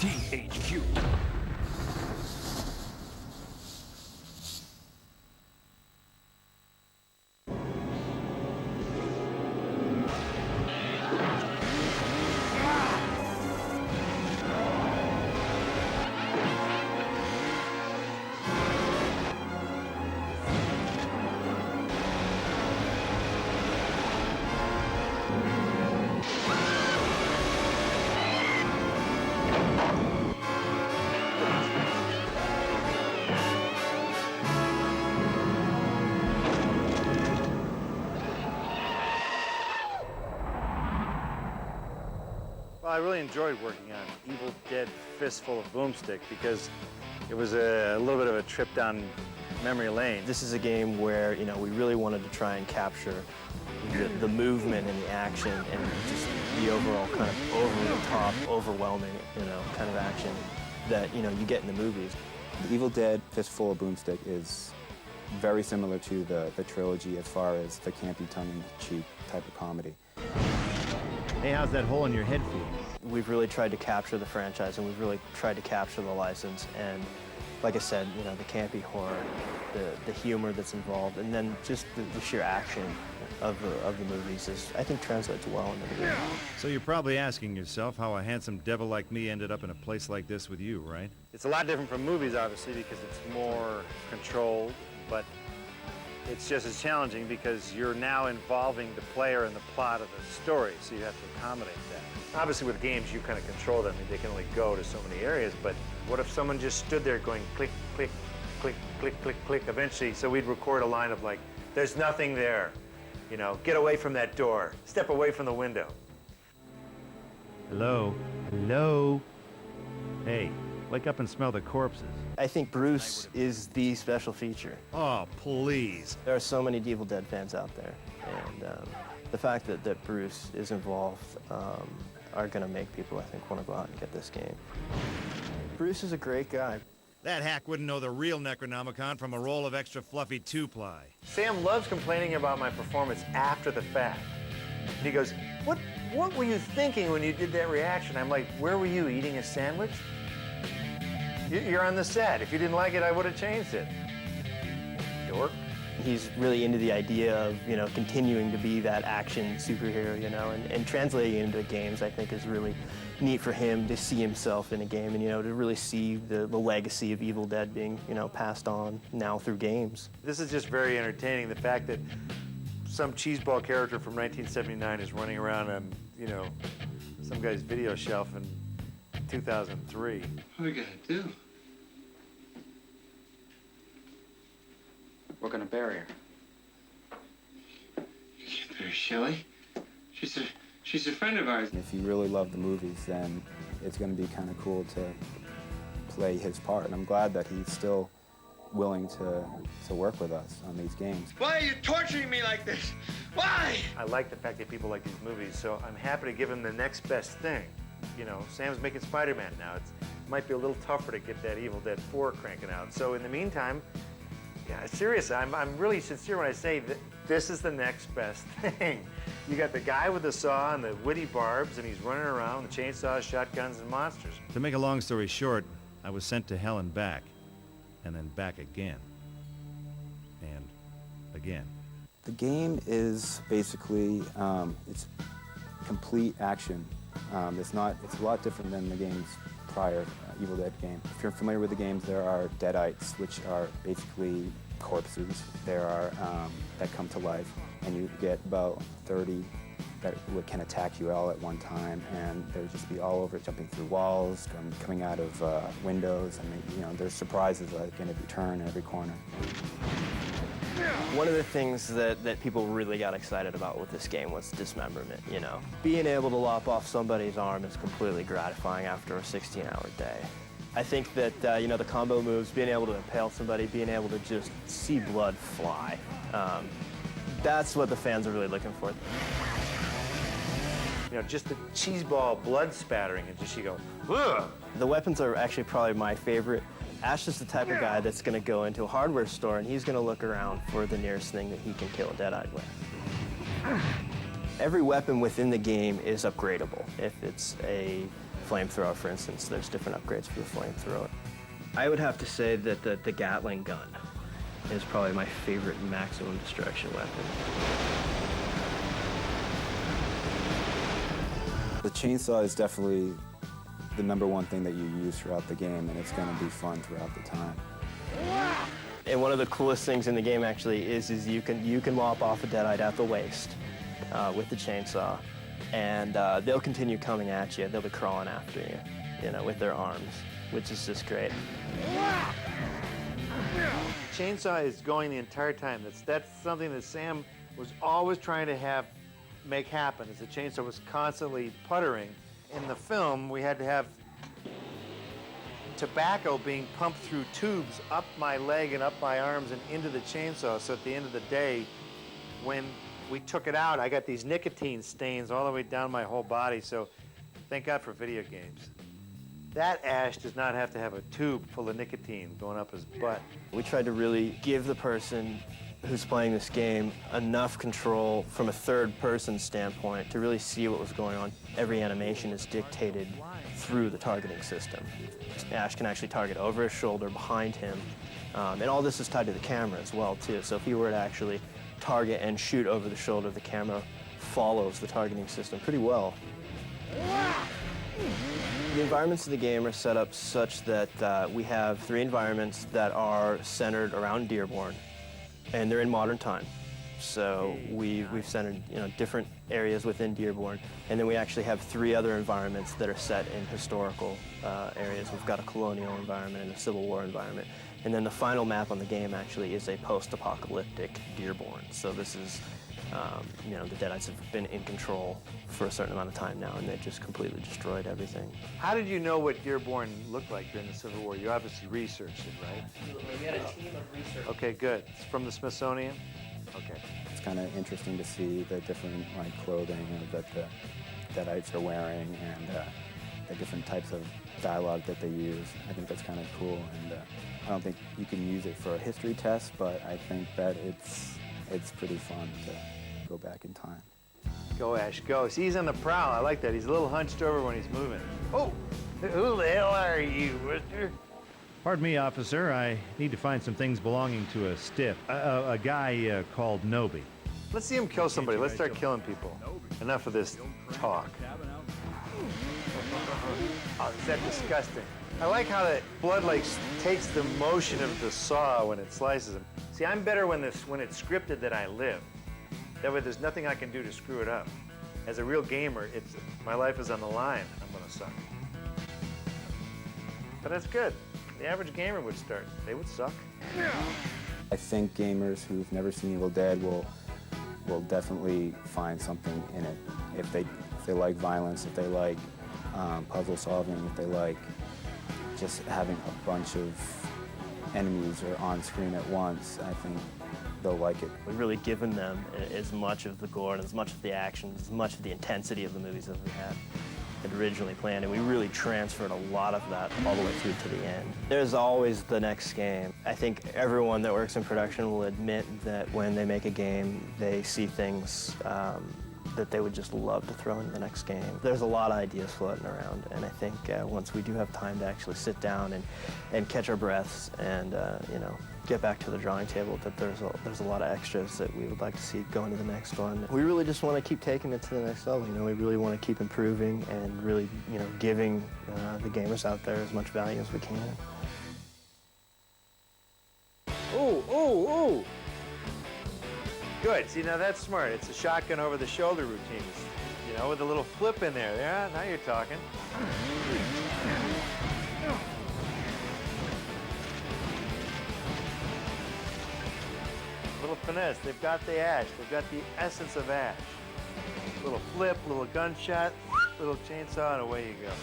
THQ. Well, I really enjoyed working on Evil Dead Fistful of Boomstick because it was a little bit of a trip down memory lane. This is a game where, we really wanted to try and capture the movement and the action and just the overall kind of over-the-top, overwhelming, kind of action that, you get in the movies. The Evil Dead Fistful of Boomstick is very similar to the trilogy as far as the campy, tongue-in-cheek type of comedy. Hey, how's that hole in your head feel? We've really tried to capture the franchise, and we've really tried to capture the license. And like I said, the campy horror, the humor that's involved, and then just the sheer action of the movies I think translates well into the game. So you're probably asking yourself how a handsome devil like me ended up in a place like this with you, right? It's a lot different from movies, obviously, because it's more controlled, but it's just as challenging because you're now involving the player in the plot of the story, so you have to accommodate that. Obviously, with games, you kind of control them. I mean, they can only go to so many areas, but what if someone just stood there going click, click, click, click, click, click, eventually, so we'd record a line of like, there's nothing there, get away from that door, step away from the window. Hello? Hello? Hey, wake up and smell the corpses. I think Bruce is the special feature. Oh, please. There are so many Evil Dead fans out there, and the fact that Bruce is involved are going to make people, I think, want to go out and get this game. Bruce is a great guy. That hack wouldn't know the real Necronomicon from a roll of extra fluffy two-ply. Sam loves complaining about my performance after the fact. And he goes, what were you thinking when you did that reaction? I'm like, where were you, eating a sandwich? You're on the set. If you didn't like it, I would have changed it. Dork. He's really into the idea of, continuing to be that action superhero, and translating it into games, I think, is really neat for him to see himself in a game and, to really see the legacy of Evil Dead being, passed on now through games. This is just very entertaining, the fact that some cheeseball character from 1979 is running around on, some guy's video shelf in 2003. What are we gonna do? We're gonna bury her. You can't bury Shelley. She's a friend of ours. If you really love the movies, then it's going to be kind of cool to play his part. And I'm glad that he's still willing to work with us on these games. Why are you torturing me like this? Why? I like the fact that people like these movies, so I'm happy to give him the next best thing. Sam's making Spider-Man now. It might be a little tougher to get that Evil Dead 4 cranking out. So in the meantime, yeah, seriously, I'm really sincere when I say that this is the next best thing. You got the guy with the saw and the witty barbs, and he's running around with chainsaws, shotguns, and monsters. To make a long story short, I was sent to hell and back again, and again. The game is basically, it's complete action. It's a lot different than the game's prior Evil Dead game. If you're familiar with the games, there are deadites, which are basically corpses. There are that come to life, and you get about 30 that can attack you all at one time, and they'll just be all over, jumping through walls, coming out of windows, and there's surprises like in every turn, in every corner. One of the things that people really got excited about with this game was dismemberment, Being able to lop off somebody's arm is completely gratifying after a 16-hour day. I think that, the combo moves, being able to impale somebody, being able to just see blood fly, that's what the fans are really looking for. Just the cheeseball blood spattering, and just you go, ugh! The weapons are actually probably my favorite. Ash is the type of guy that's going to go into a hardware store and he's going to look around for the nearest thing that he can kill a deadite with. Every weapon within the game is upgradable. If it's a flamethrower, for instance, there's different upgrades for the flamethrower. I would have to say that the Gatling gun is probably my favorite maximum destruction weapon. The chainsaw is definitely the #1 thing that you use throughout the game, and it's going to be fun throughout the time. And one of the coolest things in the game actually is you can lop off a deadite at the waist with the chainsaw, and they'll continue coming at you. They'll be crawling after you, with their arms, which is just great. Chainsaw is going the entire time. That's something that Sam was always trying to make happen, is the chainsaw was constantly puttering. In the film, we had to have tobacco being pumped through tubes up my leg and up my arms and into the chainsaw, so at the end of the day, when we took it out, I got these nicotine stains all the way down my whole body, so thank God for video games. That Ash does not have to have a tube full of nicotine going up his butt. We tried to really give the person who's playing this game enough control from a third-person standpoint to really see what was going on. Every animation is dictated through the targeting system. Ash can actually target over his shoulder, behind him, and all this is tied to the camera as well, too. So if he were to actually target and shoot over the shoulder, the camera follows the targeting system pretty well. The environments of the game are set up such that we have 3 environments that are centered around Dearborn, and they're in modern time. So we've centered different areas within Dearborn, and then we actually have 3 other environments that are set in historical areas. We've got a colonial environment and a Civil War environment, and then the final map on the game actually is a post-apocalyptic Dearborn. So this is the Deadites have been in control for a certain amount of time now, and they've just completely destroyed everything. How did you know what Dearborn looked like during the Civil War? You obviously researched it, right? We had a team of researchers. Okay, good. It's from the Smithsonian? Okay. It's kind of interesting to see the different clothing that the Deadites are wearing, and the different types of dialogue that they use. I think that's kind of cool, and I don't think you can use it for a history test, but I think that it's pretty fun to go back in time. Go, Ash, go. See, he's on the prowl. I like that. He's a little hunched over when he's moving. Oh, who the hell are you, mister? Pardon me, officer. I need to find some things belonging to a stiff, a guy called Noby. Let's see him kill somebody. Let's start killing people. Enough of this talk. Oh, is that disgusting? I like how that blood takes the motion of the saw when it slices them. See, I'm better when it's scripted that I live. That way there's nothing I can do to screw it up. As a real gamer, my life is on the line. I'm gonna suck. But that's good. The average gamer would start. They would suck. I think gamers who've never seen Evil Dead will definitely find something in it. If they like violence, if they like puzzle solving, if they like just having a bunch of enemies or on screen at once, I think they'll like it. We've really given them as much of the gore and as much of the action, as much of the intensity of the movies as we had originally planned, and we really transferred a lot of that all the way through to the end. There's always the next game. I think everyone that works in production will admit that when they make a game, they see things that they would just love to throw into the next game. There's a lot of ideas floating around, and I think once we do have time to actually sit down and catch our breaths and get back to the drawing table, that there's a lot of extras that we would like to see go into the next one. We really just want to keep taking it to the next level. We really want to keep improving and really giving the gamers out there as much value as we can. Ooh. Good. See, now that's smart. It's a shotgun over the shoulder routine. With a little flip in there. Yeah, now you're talking. Little finesse. They've got the Ash. They've got the essence of Ash. Little flip, little gunshot, little chainsaw, and away you go.